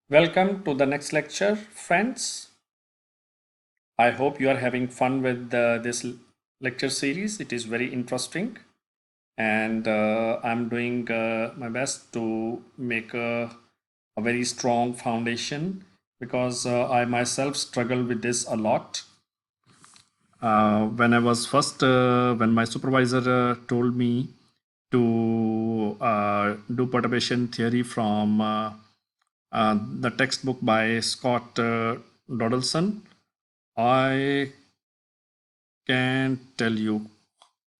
Welcome to the next lecture, friends. I hope you are having fun with this lecture series. It is very interesting, and I'm doing my best to make a very strong foundation because I myself struggle with this a lot. When I was when my supervisor told me to do perturbation theory from the textbook by Scott Doddleson, I can tell you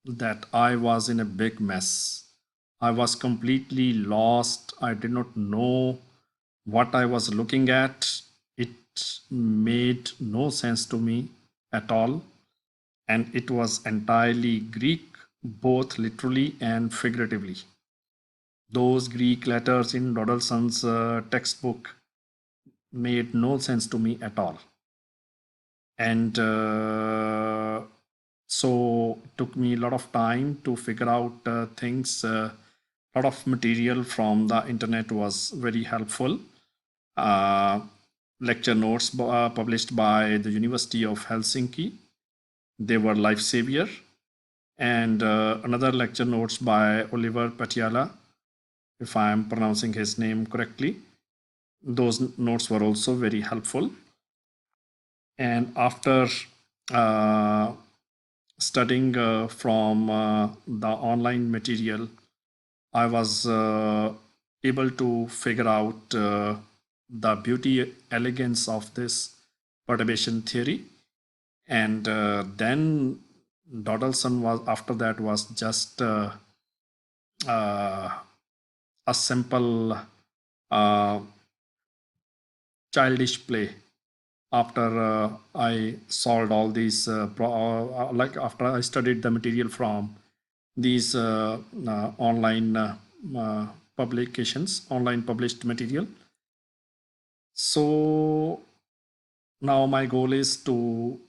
that I was in a big mess. I was completely lost. I did not know what I was looking at. It made no sense to me at all. And it was entirely Greek, both literally and figuratively. Those Greek letters in Doddleson's textbook made no sense to me at all. And so it took me a lot of time to figure out things. A lot of material from the internet was very helpful. Uh, Lecture notes published by the University of Helsinki, they were life savior. And another lecture notes by Oliver Patiala, if I am pronouncing his name correctly. Those notes were also very helpful. And after uh, studying from the online material, I was able to figure out the beauty, elegance of this perturbation theory. And then Doddleson was, after that, was just uh, a simple uh, childish play. After I solved all these, like after I studied the material from these online publications, online published material. So now my goal is to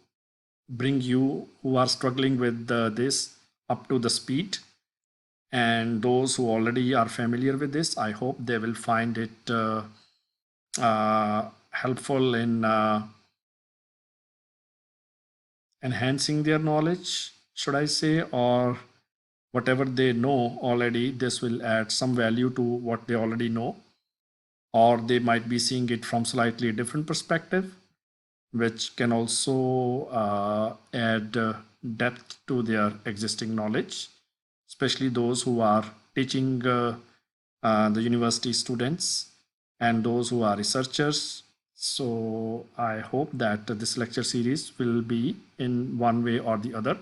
bring you who are struggling with this up to the speed, and those who already are familiar with this, I hope they will find it helpful in enhancing their knowledge, should I say, or whatever they know already, this will add some value to what they already know, or they might be seeing it from slightly different perspective, which can also add depth to their existing knowledge, especially those who are teaching the university students and those who are researchers. So I hope that this lecture series will be, in one way or the other,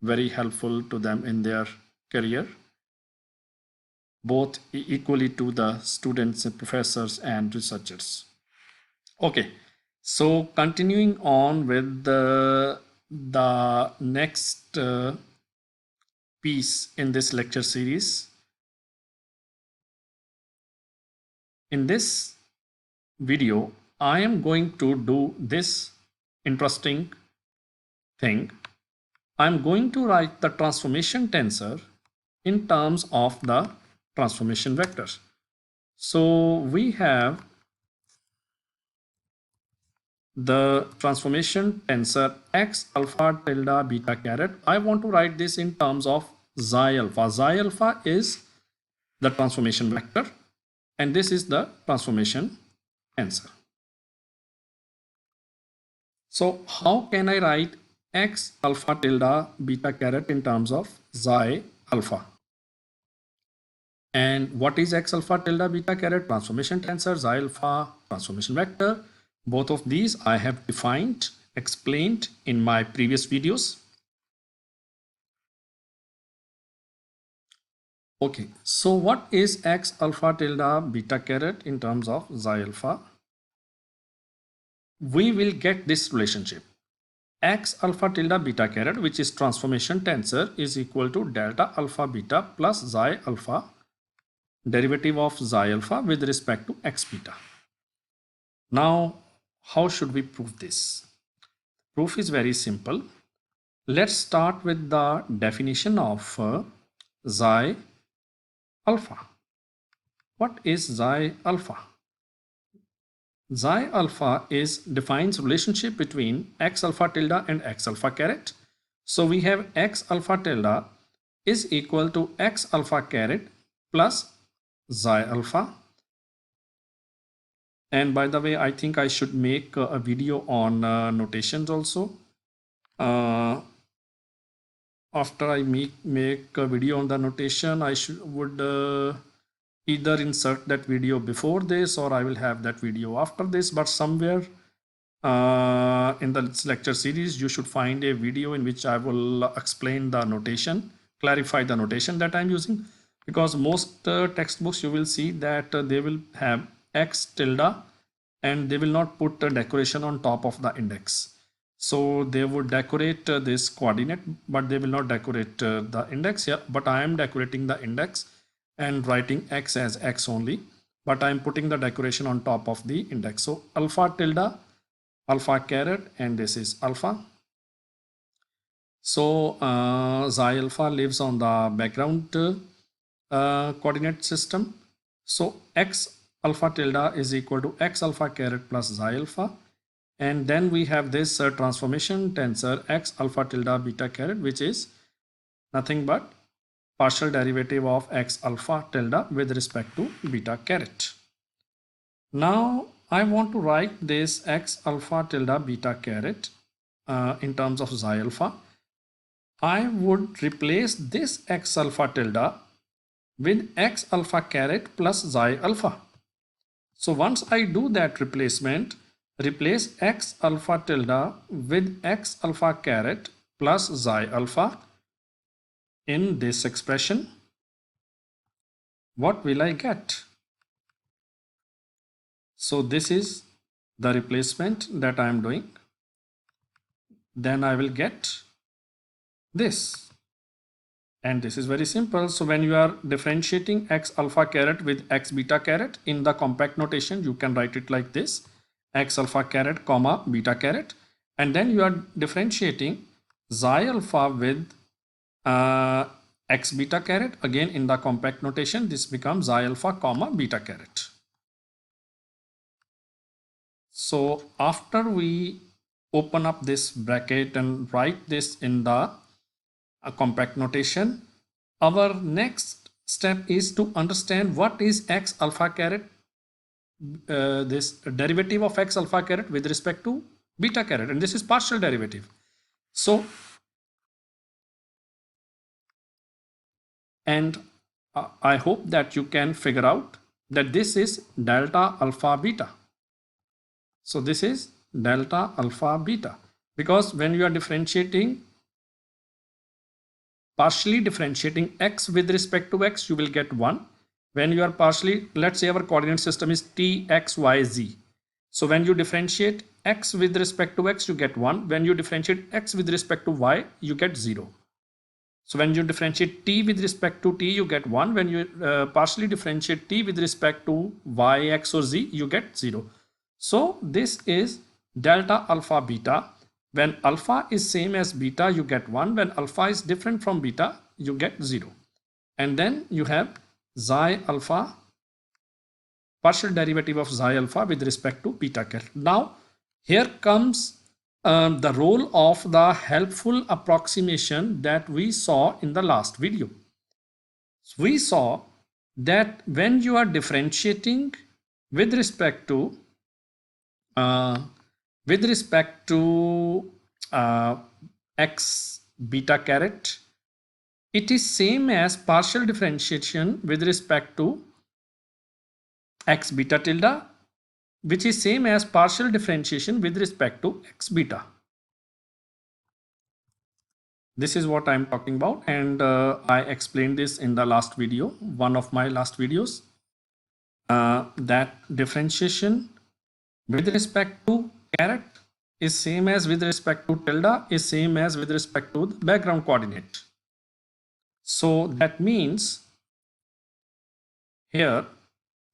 very helpful to them in their career, both equally to the students, professors, and researchers. Okay, so continuing on with the next piece in this lecture series. In this video, I am going to do this interesting thing. I'm going to write the transformation tensor in terms of the transformation vector. So we have the transformation tensor x alpha tilde beta caret. I want to write this in terms of xi alpha. Xi alpha is the transformation vector, and this is the transformation tensor. So how can I write x alpha tilde beta caret in terms of xi alpha? And what is x alpha tilde beta caret? Transformation tensor, xi alpha, transformation vector. Both of these I have defined, explained in my previous videos. Okay, so what is x alpha tilde beta caret in terms of xi alpha? We will get this relationship. X alpha tilde beta caret, which is transformation tensor, is equal to delta alpha beta plus xi alpha, derivative of xi alpha with respect to x beta. Now, how should we prove this? Proof is very simple. Let's start with the definition of xi alpha. What is xi alpha? Xi alpha defines relationship between x alpha tilde and x alpha caret. So we have x alpha tilde is equal to x alpha caret plus xi alpha. And by the way, I think I should make a video on notations also. After I make a video on the notation, I would either insert that video before this, or I will have that video after this. But somewhere in the lecture series, you should find a video in which I will explain the notation, clarify the notation that I'm using, because most textbooks you will see that they will have x tilde and they will not put a decoration on top of the index. So they would decorate this coordinate, but they will not decorate the index here. But I am decorating the index and writing x as x only, but I am putting the decoration on top of the index. So alpha tilde, alpha caret, and this is alpha. So xi alpha lives on the background coordinate system. So x alpha tilde is equal to x alpha caret plus xi alpha. And then we have this transformation tensor x alpha tilde beta caret, which is nothing but partial derivative of x alpha tilde with respect to beta caret. Now I want to write this x alpha tilde beta caret in terms of xi alpha. I would replace this x alpha tilde with x alpha caret plus xi alpha. So once I do that replacement, replace x alpha tilde with x alpha caret plus xi alpha in this expression, what will I get? So this is the replacement that I am doing. Then I will get this. And this is very simple. So when you are differentiating x alpha caret with x beta caret in the compact notation, you can write it like this: x alpha caret comma beta caret. And then you are differentiating xi alpha with x beta caret. Again, in the compact notation, this becomes xi alpha comma beta caret. So after we open up this bracket and write this in the compact notation, our next step is to understand what is x alpha caret, this derivative of x alpha caret with respect to beta caret, and this is partial derivative. So and I hope that you can figure out that this is delta alpha beta. So this is delta alpha beta, because when you are partially differentiating x with respect to x, you will get 1. When you are partially, let's say our coordinate system is t, x, y, z. So when you differentiate x with respect to x, you get 1. When you differentiate x with respect to y, you get 0. So when you differentiate t with respect to t, you get 1. When you partially differentiate t with respect to y, x, or z, you get 0. So this is delta alpha beta. When alpha is same as beta, you get 1. When alpha is different from beta, you get 0. And then you have xi alpha, partial derivative of xi alpha with respect to beta caret. Now, here comes the role of the helpful approximation that we saw in the last video. We saw that when you are differentiating with respect to x beta caret, it is same as partial differentiation with respect to x beta tilde, which is same as partial differentiation with respect to x beta. This is what I'm talking about, and I explained this in the last video, one of my last videos, that differentiation with respect to caret is same as with respect to tilde is same as with respect to the background coordinate. So that means here,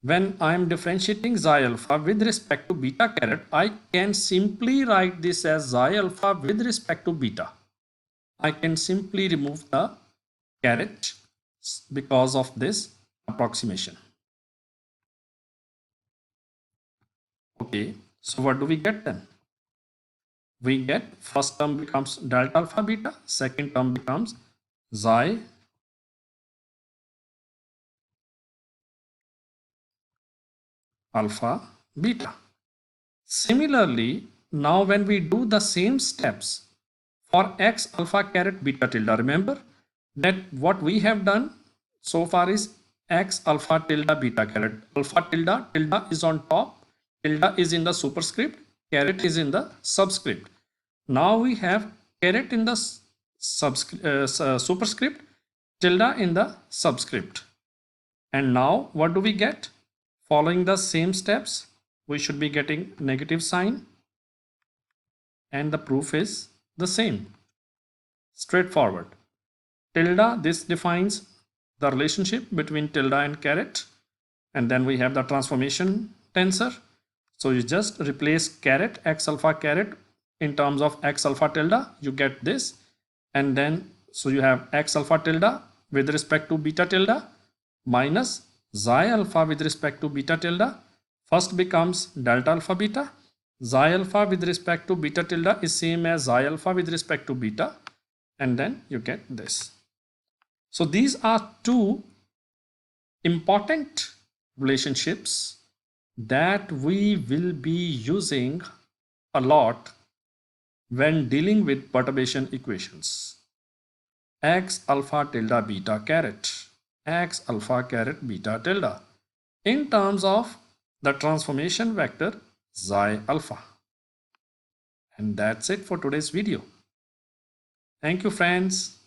when I am differentiating xi alpha with respect to beta caret, I can simply write this as xi alpha with respect to beta. I can simply remove the caret because of this approximation. Okay, so what do we get then? We get first term becomes delta alpha beta, second term becomes xi alpha beta. Similarly, now when we do the same steps for x alpha caret beta tilde, remember that what we have done so far is x alpha tilde beta caret. Alpha tilde, tilde is on top, tilde is in the superscript, caret is in the subscript. Now we have caret in the superscript, tilde in the subscript. And now what do we get? Following the same steps, we should be getting negative sign, and the proof is the same. Straightforward. Tilde, this defines the relationship between tilde and caret. And then we have the transformation tensor. So you just replace caret, x alpha caret in terms of x alpha tilde, you get this. And then, so you have x alpha tilde with respect to beta tilde minus xi alpha with respect to beta tilde. First becomes delta alpha beta. Xi alpha with respect to beta tilde is same as xi alpha with respect to beta. And then you get this. So these are two important relationships that we will be using a lot when dealing with perturbation equations. X alpha tilde beta caret, x alpha caret beta tilde in terms of the transformation vector xi alpha. And that's it for today's video. Thank you, friends.